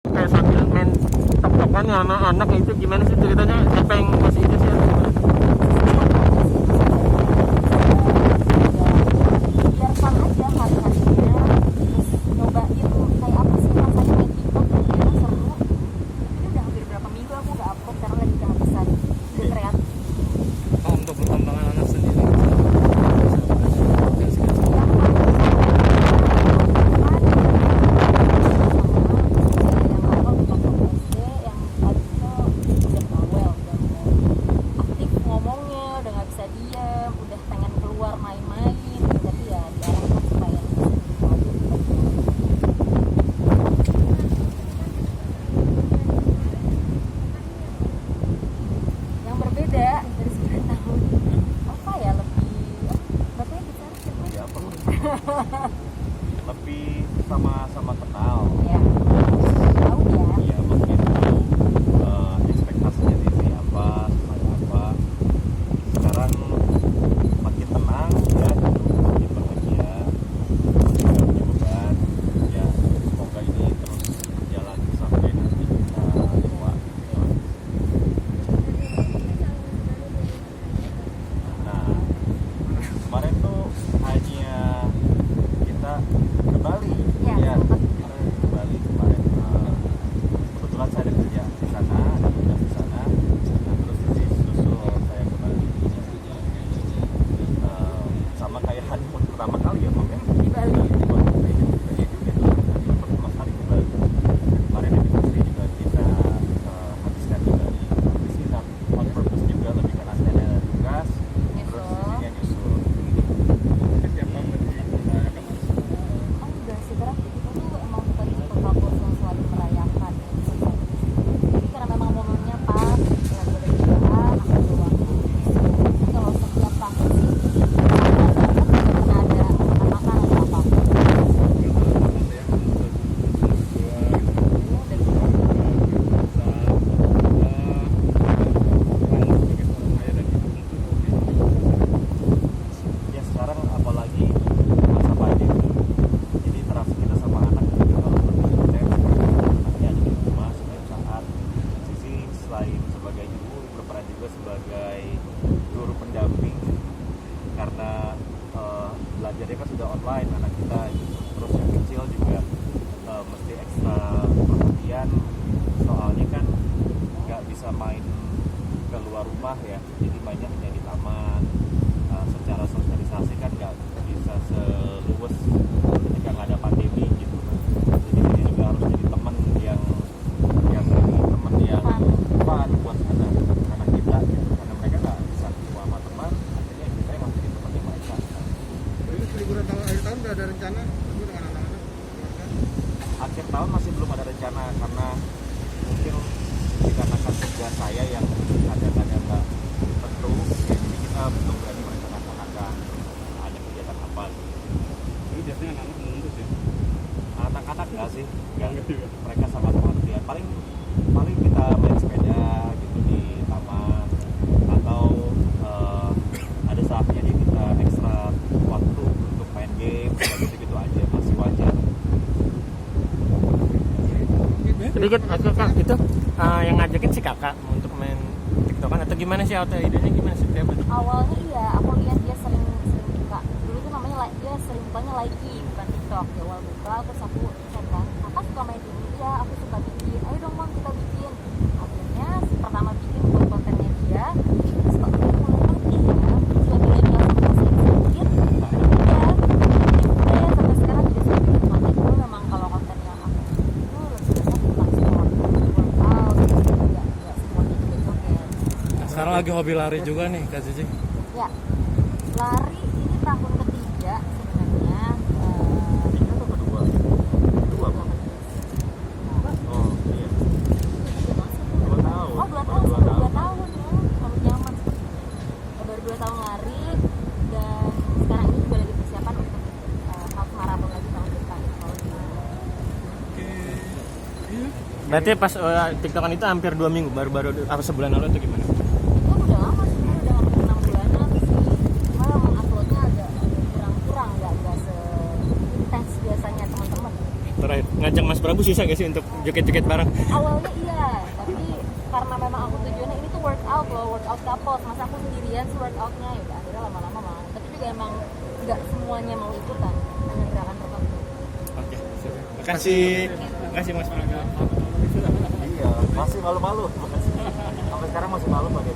kayak sambil main tok-tokan ya anak-anak itu gimana sih ceritanya, siapa yang masih itu sih? Biar fun aja hari-harinya, terus nyobain kayak apa sih rasanya main TikTok, ternyata seru. Ini udah hampir berapa minggu aku gak upload karena lagi kehabisan ide kreatif. Untuk perkembangan anak sendiri. Lebih sama-sama kenal. Ya, tahu ya. Iya, mungkin ekspektasinya di sini apa, supaya apa. Sekarang makin tenang ya, makin bahagia, makin gak punya beban. Ya, semoga ini terus berjalan sampai nanti kita tua. Nah, kemarin tuh hanya kita ke Bali. Ya, Kemarin ke Bali kemarin. Kebetulan saya ada kerja di sana, ada tugas di sana. Nah, terus sisi susul saya ke Bali. Sama kayak honeymoon pertama kali ya, Mam ya? di Bali. Iya juga tuh, honeymoon pertama kali ke Bali. Kemarin anniversary juga kita habiskan di Bali. Di sini on purpose juga, lebih karena saya ada tugas. Terus istrinya nyusul. Oh enggak sih, karena kita tuh emang bukan tipe couple yang selalu merayakan gitu. Jadi karena memang momennya pas, ya gue ada kerjaan, aku ada waktu. Jadi kalau setiap tahun sih, pernah ada makan atau apapun. Iya, dari Ya sekarang apalagi masa pandemi, jadi interaksi kita sama anak juga harus lebih intens. Anaknya ada di rumah setiap saat. Sisi selain sebagai ibu berperan juga sebagai guru pendamping, karena belajarnya kan sudah online anak kita gitu. Terus yang kecil juga mesti ekstra perhatian, soalnya kan nggak bisa main keluar rumah ya, jadi mainnya hanya di taman. Secara sosialisasi kan nggak bisa seluas ketika nggak ada pandemi gitu. Jadi ini juga harus jadi teman yang teman yang fun buat anak kita gitu. Karena mereka nggak bisa keluar sama teman, akhirnya kita yang masih temenin mereka. Terus liburan akhir tahun udah ada rencana libur dengan anak-anak? Akhir tahun masih belum ada rencana, karena mungkin dikarenakan tugas saya yang kadang-kadang nggak tentu, ya, jadi kita belum berani merencanakan akan ada kegiatan apa gitu. Ini biasanya anak-anak menunggu sih. Anak-anak nggak sih, nggak, mereka sangat pengertian. Paling kita main sepeda gitu di taman, atau ada saatnya dia kita ekstra waktu untuk main game gitu aja, masih wajar. Sedikit kak itu yang ngajakin si kakak untuk main tiktokan atau gimana sih, atau idenya gimana sih tiap hari? awalnya iya, aku lihat dia sering buka. Dulu tuh namanya dia sering bukanya Likee, bukan TikTok. Dia awal buka, terus aku chat kan, kakak suka main ini? Iya, aku suka bikin. Ayo dong Mam, kita bikin. Akhirnya pertama bikin buat kontennya dia, terus kok dia mulai ngerti ya, terus lagi langsung kasih sedikit. Ya, sampai sekarang jadi sering bikin konten. Itu memang kalau konten yang aku bikin itu lebih banyak tentang sport, workout, terus juga semuanya juga joget. Sekarang lagi hobi lari juga nih Kak Cici. Ya, lari ini tahun ketiga sebenarnya. Tiga atau kedua? Kedua Bang. Oh iya. 2 tahun. Oh, 2 tahun, Baru 2 sudah 2 tahun. tahun ya, terlalu nyaman seperti ini. Baru 2 tahun lari, dan sekarang ini juga lagi persiapan untuk half marathon lagi tahun depan. Berarti pas tiktokan itu hampir 2 minggu, baru apa sebulan lalu atau gimana? Itu udah lama sih, udah hampir 6 bulanan sih. Cuma memang uploadnya agak kurang-kurang, nggak seintens biasanya teman-teman. Terakhir ngajak Mas Prabu kamu susah gak sih untuk joget-joget bareng? Awalnya iya, tapi karena memang aku tujuannya ini tuh workout loh, workout couples, masa aku sendirian sih workoutnya, ya udah akhirnya lama-lama mau. Tapi juga emang nggak semuanya mau ikutan, hanya gerakan tertentu. Oke, makasih Mas Praga. Iya, masih malu-malu. Sampai sekarang masih malu pakai